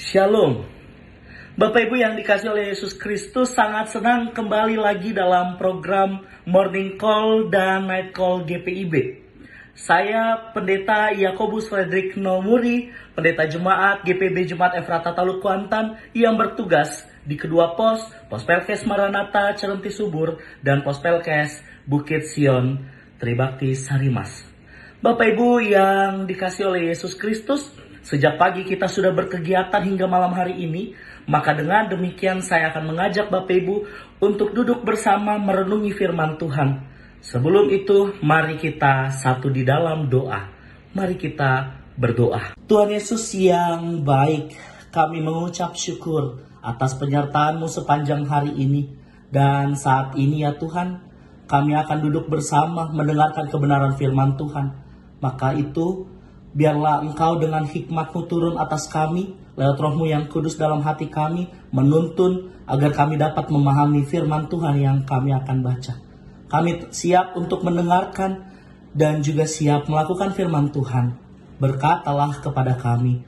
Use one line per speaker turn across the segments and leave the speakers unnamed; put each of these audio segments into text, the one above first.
Shalom. Bapak Ibu yang dikasih oleh Yesus Kristus, sangat senang kembali lagi dalam program Morning Call dan Night Call GPIB. Saya Pendeta Yakobus Frederick Nomuri, Pendeta Jemaat GPB Jemaat Efrata Taluk Kuantan yang bertugas di kedua pos Pelkes Maranatha Cerenti Subur dan Pos Pelkes Bukit Sion Tribakti Sarimas. Bapak Ibu yang dikasih oleh Yesus Kristus, sejak pagi kita sudah berkegiatan hingga malam hari ini, maka dengan demikian saya akan mengajak Bapak Ibu untuk duduk bersama merenungi firman Tuhan. Sebelum itu, mari kita satu di dalam doa. Mari kita berdoa. Tuhan Yesus yang baik, kami mengucap syukur atas penyertaan-Mu sepanjang hari ini. Dan saat ini ya Tuhan, kami akan duduk bersama mendengarkan kebenaran firman Tuhan. Maka itu, biarlah Engkau dengan hikmat-Mu turun atas kami, lewat Roh-Mu yang kudus dalam hati kami, menuntun agar kami dapat memahami firman Tuhan yang kami akan baca. Kami siap untuk mendengarkan dan juga siap melakukan firman Tuhan. Berkatalah kepada kami.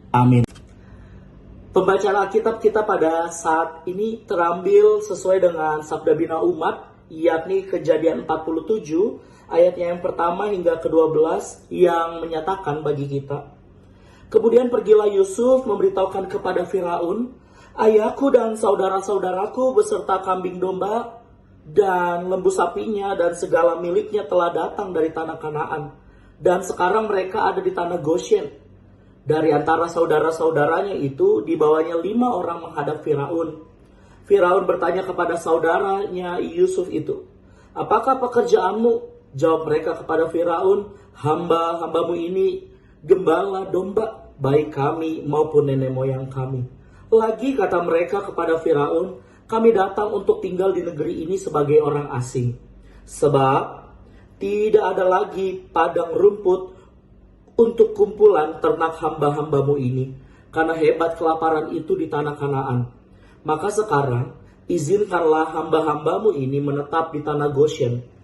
Amin. Pembacaan Alkitab kita pada saat ini terambil sesuai dengan Sabda Bina Umat, yakni Kejadian 47, ayatnya yang pertama hingga ke-12 yang menyatakan bagi kita. Kemudian pergilah Yusuf memberitahukan kepada Firaun, ayahku dan saudara-saudaraku beserta kambing domba dan lembu sapinya dan segala miliknya telah datang dari tanah Kanaan. Dan sekarang mereka ada di tanah Goshen. Dari antara saudara-saudaranya itu dibawanya 5 orang menghadap Firaun. Firaun bertanya kepada saudaranya Yusuf itu, apakah pekerjaanmu? Jawab mereka kepada Firaun, hamba-hambamu ini gembala domba, baik kami maupun nenek moyang kami. Lagi kata mereka kepada Firaun, kami datang untuk tinggal di negeri ini sebagai orang asing. Sebab tidak ada lagi padang rumput untuk kumpulan ternak hamba-hambamu ini, karena hebat kelaparan itu di tanah Kanaan. Maka sekarang izinkanlah hamba-hambamu ini menetap di tanah Goshen.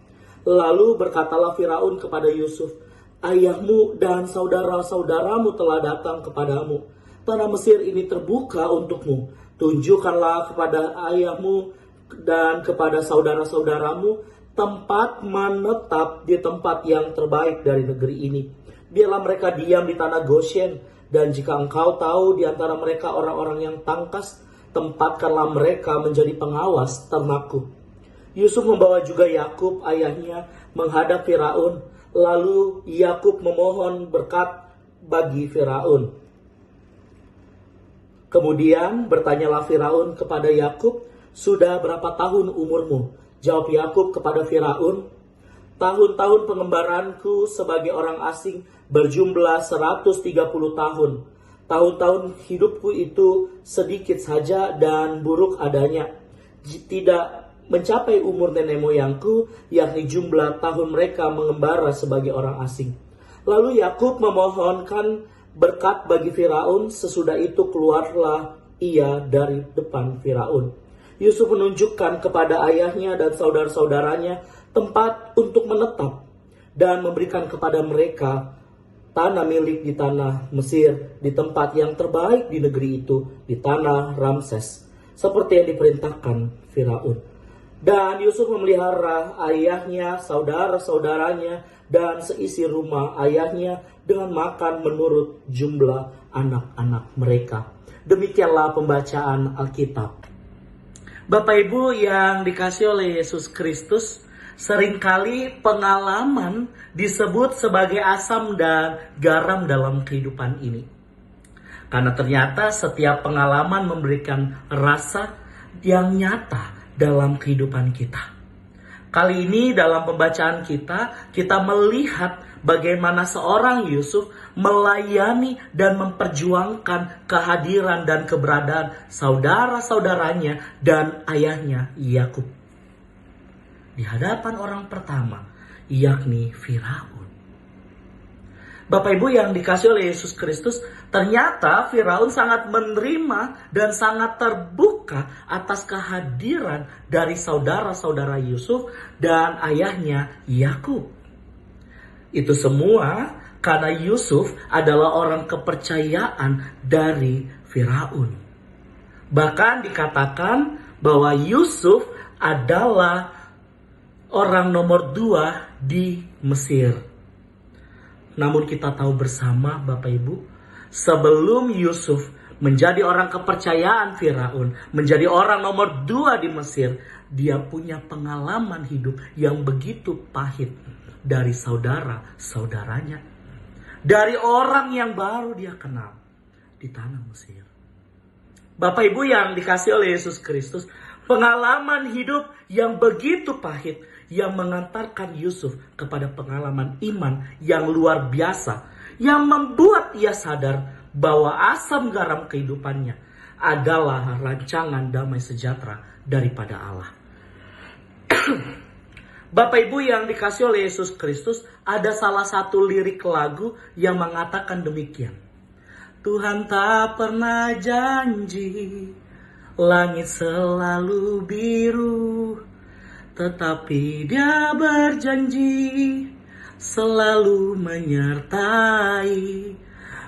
Lalu berkatalah Firaun kepada Yusuf, ayahmu dan saudara-saudaramu telah datang kepadamu. Tanah Mesir ini terbuka untukmu. Tunjukkanlah kepada ayahmu dan kepada saudara-saudaramu tempat menetap di tempat yang terbaik dari negeri ini. Biarlah mereka diam di tanah Goshen. Dan jika engkau tahu di antara mereka orang-orang yang tangkas, tempatkanlah mereka menjadi pengawas ternakku. Yusuf membawa juga Yakub ayahnya menghadap Firaun. Lalu Yakub memohon berkat bagi Firaun. Kemudian bertanyalah Firaun kepada Yakub, sudah berapa tahun umurmu? Jawab Yakub kepada Firaun, tahun-tahun pengembaranku sebagai orang asing berjumlah 130 tahun. Tahun-tahun hidupku itu sedikit saja dan buruk adanya. Tidak mencapai umur nenek moyangku, yakni jumlah tahun mereka mengembara sebagai orang asing. Lalu Yakub memohonkan berkat bagi Firaun, sesudah itu keluarlah ia dari depan Firaun. Yusuf menunjukkan kepada ayahnya dan saudara-saudaranya tempat untuk menetap dan memberikan kepada mereka tanah milik di tanah Mesir, di tempat yang terbaik di negeri itu, di tanah Ramses, seperti yang diperintahkan Firaun. Dan Yusuf memelihara ayahnya, saudara-saudaranya, dan seisi rumah ayahnya dengan makan menurut jumlah anak-anak mereka. Demikianlah pembacaan Alkitab. Bapak Ibu yang dikasih oleh Yesus Kristus, seringkali pengalaman disebut sebagai asam dan garam dalam kehidupan ini. Karena ternyata setiap pengalaman memberikan rasa yang nyata dalam kehidupan kita. Kali ini dalam pembacaan kita melihat bagaimana seorang Yusuf melayani dan memperjuangkan kehadiran dan keberadaan saudara-saudaranya dan ayahnya Yakub di hadapan orang pertama, yakni Firaun. Bapak Ibu yang dikasih oleh Yesus Kristus, ternyata Firaun sangat menerima dan sangat terbuka atas kehadiran dari saudara-saudara Yusuf dan ayahnya Yakub. Itu semua karena Yusuf adalah orang kepercayaan dari Firaun. Bahkan dikatakan bahwa Yusuf adalah orang nomor 2 di Mesir. Namun kita tahu bersama Bapak Ibu, sebelum Yusuf menjadi orang kepercayaan Firaun, menjadi orang nomor 2 di Mesir, dia punya pengalaman hidup yang begitu pahit dari saudara-saudaranya. Dari orang yang baru dia kenal di tanah Mesir. Bapak Ibu yang dikasih oleh Yesus Kristus, pengalaman hidup yang begitu pahit yang mengantarkan Yusuf kepada pengalaman iman yang luar biasa, yang membuat ia sadar bahwa asam garam kehidupannya adalah rancangan damai sejahtera daripada Allah. Bapak Ibu yang dikasih oleh Yesus Kristus, ada salah satu lirik lagu yang mengatakan demikian. Tuhan tak pernah janji langit selalu biru, tetapi Dia berjanji selalu menyertai.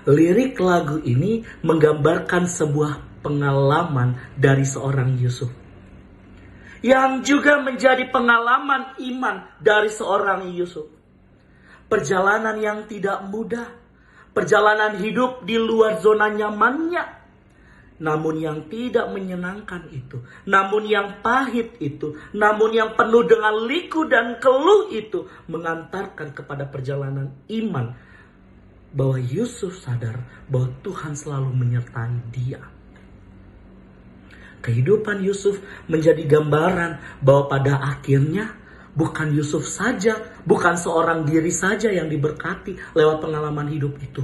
Lirik lagu ini menggambarkan sebuah pengalaman dari seorang Yusuf, yang juga menjadi pengalaman iman dari seorang Yusuf. Perjalanan yang tidak mudah, perjalanan hidup di luar zona nyamannya, namun yang tidak menyenangkan itu, namun yang pahit itu, namun yang penuh dengan liku dan keluh itu, mengantarkan kepada perjalanan iman, bahwa Yusuf sadar bahwa Tuhan selalu menyertai dia. Kehidupan Yusuf menjadi gambaran bahwa pada akhirnya bukan Yusuf saja, bukan seorang diri saja yang diberkati lewat pengalaman hidup itu.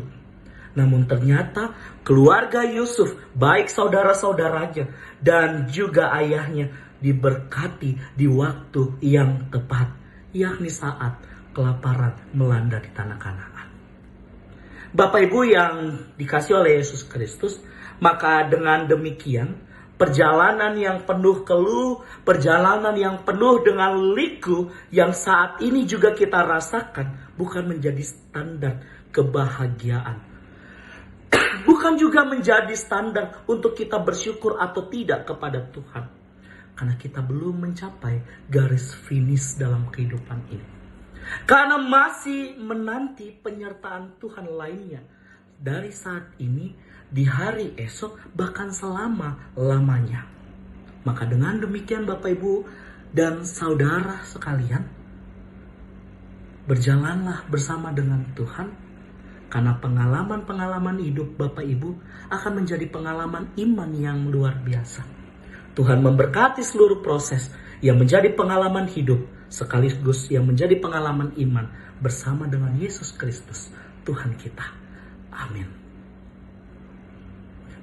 Namun ternyata keluarga Yusuf, baik saudara-saudaranya dan juga ayahnya, diberkati di waktu yang tepat, yakni saat kelaparan melanda di tanah Kanaan. Bapak Ibu yang dikasih oleh Yesus Kristus, maka dengan demikian perjalanan yang penuh keluh, perjalanan yang penuh dengan liku yang saat ini juga kita rasakan, bukan menjadi standar kebahagiaan. Bukan juga menjadi standar untuk kita bersyukur atau tidak kepada Tuhan. Karena kita belum mencapai garis finish dalam kehidupan ini. Karena masih menanti penyertaan Tuhan lainnya. Dari saat ini, di hari esok, bahkan selama-lamanya. Maka dengan demikian Bapak Ibu dan saudara sekalian, berjalanlah bersama dengan Tuhan. Karena pengalaman-pengalaman hidup Bapak Ibu akan menjadi pengalaman iman yang luar biasa. Tuhan memberkati seluruh proses yang menjadi pengalaman hidup, sekaligus yang menjadi pengalaman iman bersama dengan Yesus Kristus, Tuhan kita. Amin.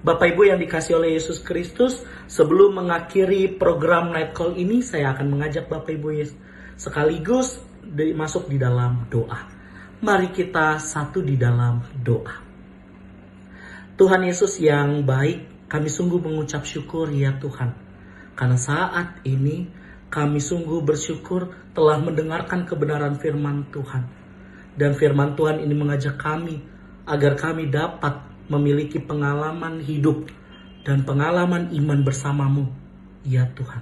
Bapak Ibu yang dikasih oleh Yesus Kristus, sebelum mengakhiri program Night Call ini, saya akan mengajak Bapak Ibu sekaligus masuk di dalam doa. Mari kita satu di dalam doa. Tuhan Yesus yang baik, kami sungguh mengucap syukur ya Tuhan. Karena saat ini kami sungguh bersyukur telah mendengarkan kebenaran firman Tuhan. Dan firman Tuhan ini mengajak kami agar kami dapat memiliki pengalaman hidup dan pengalaman iman bersamamu ya Tuhan.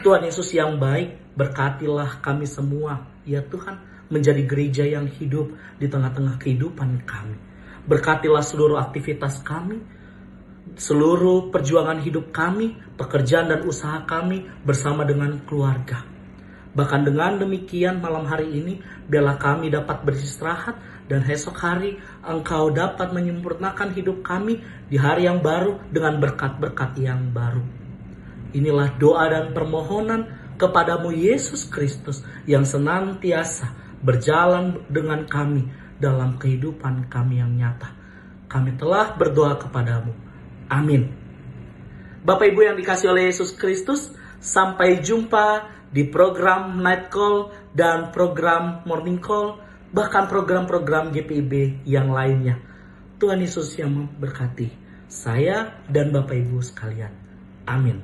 Tuhan Yesus yang baik, berkatilah kami semua ya Tuhan, menjadi gereja yang hidup di tengah-tengah kehidupan kami. Berkatilah seluruh aktivitas kami, seluruh perjuangan hidup kami, pekerjaan dan usaha kami bersama dengan keluarga. Bahkan dengan demikian malam hari ini, biarlah kami dapat beristirahat dan esok hari Engkau dapat menyempurnakan hidup kami di hari yang baru dengan berkat-berkat yang baru. Inilah doa dan permohonan kepadamu Yesus Kristus yang senantiasa berjalan dengan kami dalam kehidupan kami yang nyata. Kami telah berdoa kepadamu. Amin. Bapak Ibu yang dikasih oleh Yesus Kristus, sampai jumpa di program Night Call dan program Morning Call, bahkan program-program GPIB yang lainnya. Tuhan Yesus yang memberkati saya dan Bapak Ibu sekalian. Amin.